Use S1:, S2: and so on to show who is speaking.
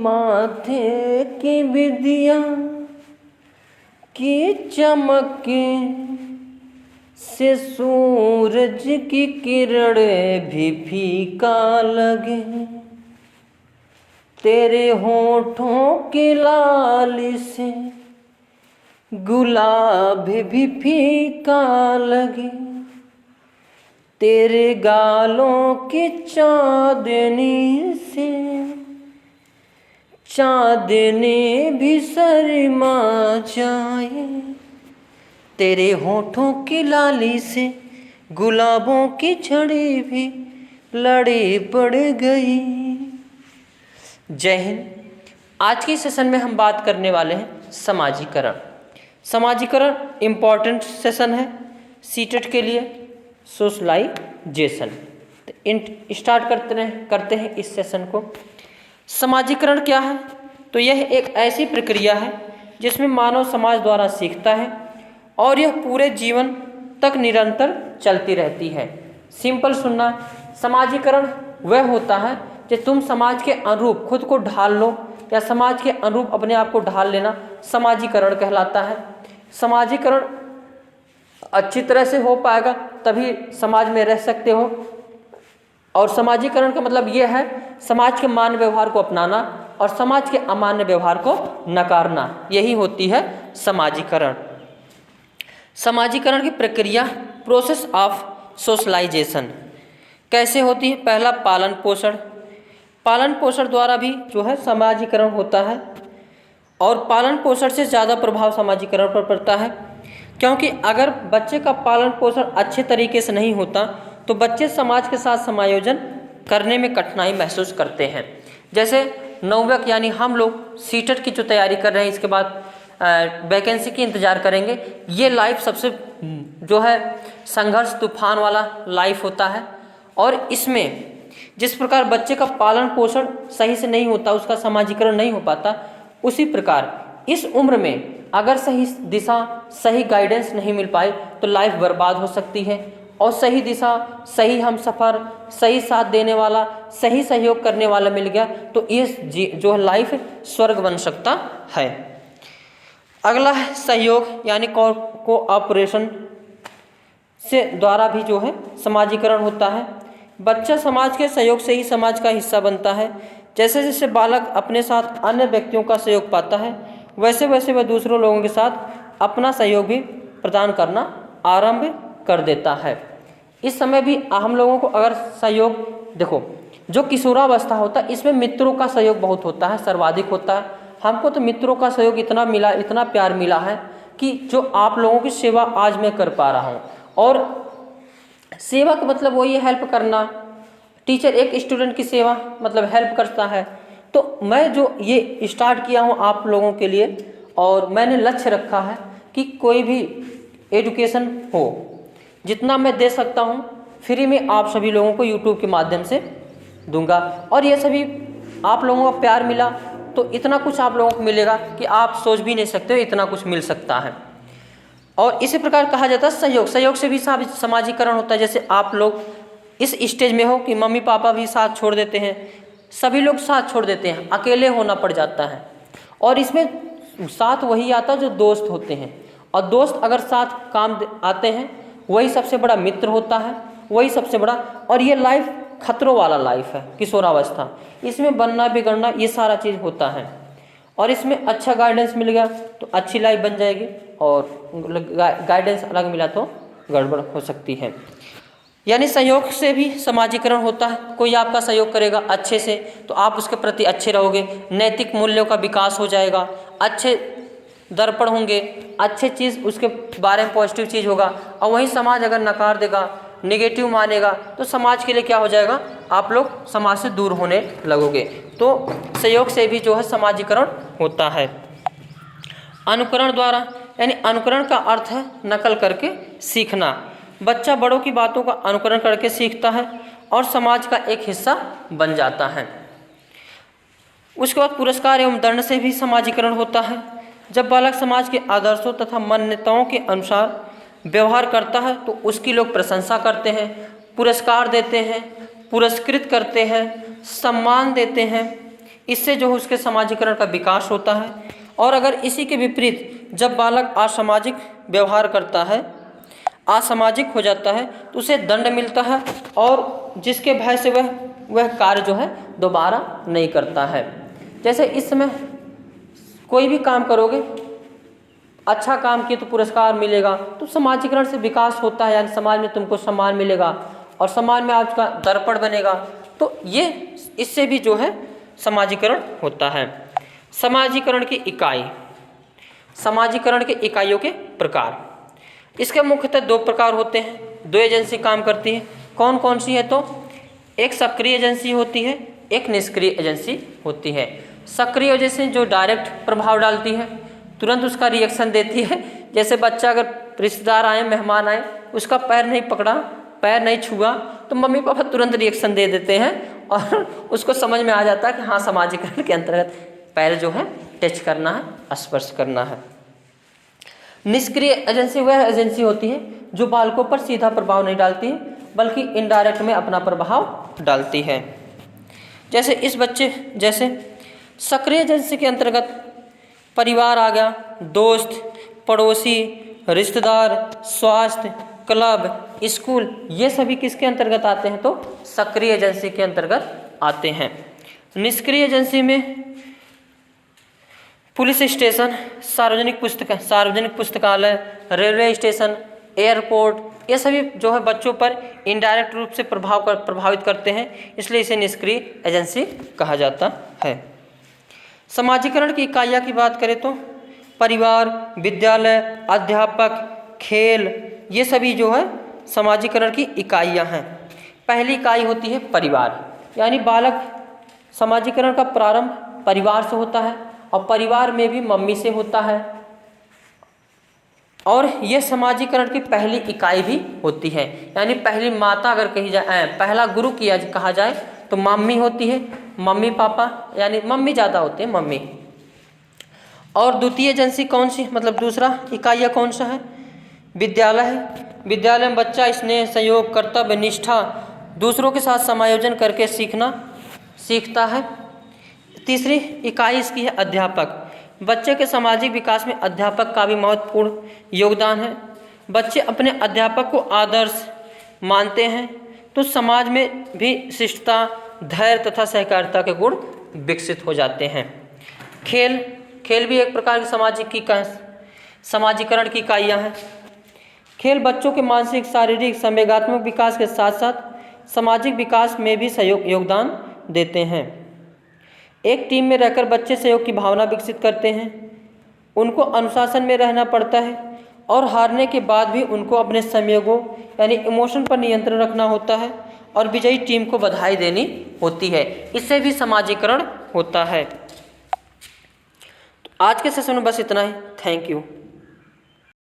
S1: माथे की बिंदिया की चमक से सूरज की किरणें भी फीका लगे। तेरे होठों की लाली से गुलाब भी फीका लगे। तेरे गालों की चांदनी से चांदनी भी शर्मा जाए। तेरे होठों की लाली से गुलाबों की छड़ी भी लड़ी पड़ गई। जय हिंद। आज के सेशन में हम बात करने वाले हैं समाजीकरण। समाजीकरण इम्पॉर्टेंट सेशन है सीटेट के लिए, सोशलाइजेशन। स्टार्ट करते हैं इस सेशन को। समाजीकरण क्या है? तो यह एक ऐसी प्रक्रिया है जिसमें मानव समाज द्वारा सीखता है और यह पूरे जीवन तक निरंतर चलती रहती है। सिंपल सुनना, समाजीकरण वह होता है कि तुम समाज के अनुरूप खुद को ढाल लो या समाज के अनुरूप अपने आप को ढाल लेना समाजीकरण कहलाता है। समाजीकरण अच्छी तरह से हो पाएगा तभी समाज में रह सकते हो। और समाजीकरण का मतलब यह है समाज के मान्य व्यवहार को अपनाना और समाज के अमान्य व्यवहार को नकारना, यही होती है समाजीकरण। समाजीकरण की प्रक्रिया, प्रोसेस ऑफ सोशलाइजेशन कैसे होती है? पहला, पालन पोषण। पालन पोषण द्वारा भी जो है समाजीकरण होता है और पालन पोषण से ज़्यादा प्रभाव समाजीकरण पर पड़ता है, क्योंकि अगर बच्चे का पालन पोषण अच्छे तरीके से नहीं होता तो बच्चे समाज के साथ समायोजन करने में कठिनाई महसूस करते हैं। जैसे नवयुवक यानी हम लोग सीटेट की जो तैयारी कर रहे हैं, इसके बाद वैकेंसी की इंतज़ार करेंगे। ये लाइफ सबसे जो है संघर्ष तूफान वाला लाइफ होता है और इसमें जिस प्रकार बच्चे का पालन पोषण सही से नहीं होता, उसका समाजीकरण नहीं हो पाता, उसी प्रकार इस उम्र में अगर सही दिशा सही गाइडेंस नहीं मिल पाए तो लाइफ बर्बाद हो सकती है। और सही दिशा, सही हमसफ़र, सही साथ देने वाला, सही सहयोग करने वाला मिल गया तो ये जो लाइफ स्वर्ग बन सकता है। अगला है सहयोग यानी कोऑपरेशन से द्वारा भी जो है समाजीकरण होता है। बच्चा समाज के सहयोग से ही समाज का हिस्सा बनता है। जैसे जैसे बालक अपने साथ अन्य व्यक्तियों का सहयोग पाता है वैसे वैसे वह दूसरों लोगों के साथ अपना सहयोग भी प्रदान करना आरंभ कर देता है। इस समय भी हम लोगों को अगर सहयोग, देखो जो किशोरावस्था होता है इसमें मित्रों का सहयोग बहुत होता है, सर्वाधिक होता है। हमको तो मित्रों का सहयोग इतना मिला, इतना प्यार मिला है कि जो आप लोगों की सेवा आज मैं कर पा रहा हूँ। और सेवा का मतलब वही है हेल्प करना। टीचर एक स्टूडेंट की सेवा मतलब हेल्प करता है। तो मैं जो ये स्टार्ट किया हूँ आप लोगों के लिए और मैंने लक्ष्य रखा है कि कोई भी एजुकेशन हो, जितना मैं दे सकता हूँ फ्री में आप सभी लोगों को यूट्यूब के माध्यम से दूंगा। और ये सभी आप लोगों का प्यार मिला तो इतना कुछ आप लोगों को मिलेगा कि आप सोच भी नहीं सकते हो इतना कुछ मिल सकता है। और इसी प्रकार कहा जाता है सहयोग, सहयोग से भी समाजीकरण होता है। जैसे आप लोग इस स्टेज में हो कि मम्मी पापा भी साथ छोड़ देते हैं, सभी लोग साथ छोड़ देते हैं, अकेले होना पड़ जाता है। और इसमें साथ वही आता है जो दोस्त होते हैं, और दोस्त अगर साथ काम आते हैं वही सबसे बड़ा मित्र होता है, वही सबसे बड़ा। और ये लाइफ खतरों वाला लाइफ है किशोरावस्था, इसमें बनना बिगड़ना ये सारा चीज़ होता है। और इसमें अच्छा गाइडेंस मिल गया तो अच्छी लाइफ बन जाएगी और गाइडेंस अलग मिला तो गड़बड़ हो सकती है। यानी सहयोग से भी समाजीकरण होता है। कोई आपका सहयोग करेगा अच्छे से तो आप उसके प्रति अच्छे रहोगे, नैतिक मूल्यों का विकास हो जाएगा, अच्छे दर्पण होंगे, अच्छे चीज़ उसके बारे में पॉजिटिव चीज़ होगा। और वहीं समाज अगर नकार देगा, नेगेटिव मानेगा तो समाज के लिए क्या हो जाएगा, आप लोग समाज से दूर होने लगोगे। तो सहयोग से भी जो है समाजीकरण होता है। अनुकरण द्वारा, यानी अनुकरण का अर्थ है नकल करके सीखना। बच्चा बड़ों की बातों का अनुकरण करके सीखता है और समाज का एक हिस्सा बन जाता है। उसके बाद पुरस्कार एवं दंड से भी समाजीकरण होता है। जब बालक समाज के आदर्शों तथा मान्यताओं के अनुसार व्यवहार करता है तो उसकी लोग प्रशंसा करते हैं, पुरस्कार देते हैं, पुरस्कृत करते हैं, सम्मान देते हैं। इससे जो है उसके समाजीकरण का विकास होता है। और अगर इसी के विपरीत जब बालक असामाजिक व्यवहार करता है, असामाजिक हो जाता है, तो उसे दंड मिलता है और जिसके भय से वह कार्य जो है दोबारा नहीं करता है। जैसे इस समय कोई भी काम करोगे, अच्छा काम किए तो पुरस्कार मिलेगा, तो समाजीकरण से विकास होता है, यानी समाज में तुमको सम्मान मिलेगा और समाज में आपका दर्पण बनेगा। तो ये इससे भी जो है समाजीकरण होता है। समाजीकरण की इकाई, समाजीकरण के इकाइयों के प्रकार, इसके मुख्यतः दो प्रकार होते हैं। दो एजेंसी काम करती है। कौन कौन सी है? तो एक सक्रिय एजेंसी होती है, एक निष्क्रिय एजेंसी होती है। सक्रिय एजेंसी जो डायरेक्ट प्रभाव डालती है, तुरंत उसका रिएक्शन देती है। जैसे बच्चा अगर रिश्तेदार आए, मेहमान आए, उसका पैर नहीं पकड़ा, पैर नहीं छुआ, तो मम्मी पापा तुरंत रिएक्शन दे देते हैं और उसको समझ में आ जाता है कि हाँ, समाजीकरण के अंतर्गत पैर जो है टच करना है, स्पर्श करना है। निष्क्रिय एजेंसी वह एजेंसी होती है जो बालकों पर सीधा प्रभाव नहीं डालती है, बल्कि इनडायरेक्ट में अपना प्रभाव डालती है। जैसे सक्रिय एजेंसी के अंतर्गत परिवार आ गया, दोस्त, पड़ोसी, रिश्तेदार, स्वास्थ्य, क्लब, स्कूल, ये सभी किसके अंतर्गत आते हैं? तो सक्रिय एजेंसी के अंतर्गत आते हैं। निष्क्रिय एजेंसी में पुलिस स्टेशन, सार्वजनिक पुस्तकालय, रेलवे स्टेशन, एयरपोर्ट, ये सभी जो है बच्चों पर इनडायरेक्ट रूप से प्रभावित करते हैं, इसलिए इसे निष्क्रिय एजेंसी कहा जाता है। समाजीकरण की इकाइयाँ की बात करें तो परिवार, विद्यालय, अध्यापक, खेल, ये सभी जो है समाजीकरण की इकाइयाँ हैं। पहली इकाई होती है परिवार, यानी बालक समाजीकरण का प्रारंभ परिवार से होता है और परिवार में भी मम्मी से होता है, और यह समाजीकरण की पहली इकाई भी होती है। यानी पहली माता अगर कही जाए, पहला गुरु कहा जाए तो मम्मी होती है, मम्मी पापा, यानी मम्मी ज़्यादा होते हैं, मम्मी। और द्वितीय एजेंसी कौन सी, मतलब दूसरा इकाइया कौन सा है? विद्यालय है। विद्यालय में बच्चा स्नेह, सहयोग, कर्तव्य, निष्ठा, दूसरों के साथ समायोजन करके सीखता है। तीसरी इकाई इसकी है अध्यापक। बच्चे के सामाजिक विकास में अध्यापक का भी महत्वपूर्ण योगदान है। बच्चे अपने अध्यापक को आदर्श मानते हैं तो समाज में भी शिष्टता, धैर्य तथा सहकारिता के गुण विकसित हो जाते हैं। खेल भी एक प्रकार की समाजीकरण की इकाइयाँ हैं। खेल बच्चों के मानसिक, शारीरिक, संवेगात्मक विकास के साथ साथ सामाजिक विकास में भी योगदान देते हैं। एक टीम में रहकर बच्चे सहयोग की भावना विकसित करते हैं, उनको अनुशासन में रहना पड़ता है और हारने के बाद भी उनको अपने संयोगों यानी इमोशन पर नियंत्रण रखना होता है और विजयी टीम को बधाई देनी होती है। इससे भी समाजीकरण होता है। तो आज के सेशन में बस इतना ही। Thank you.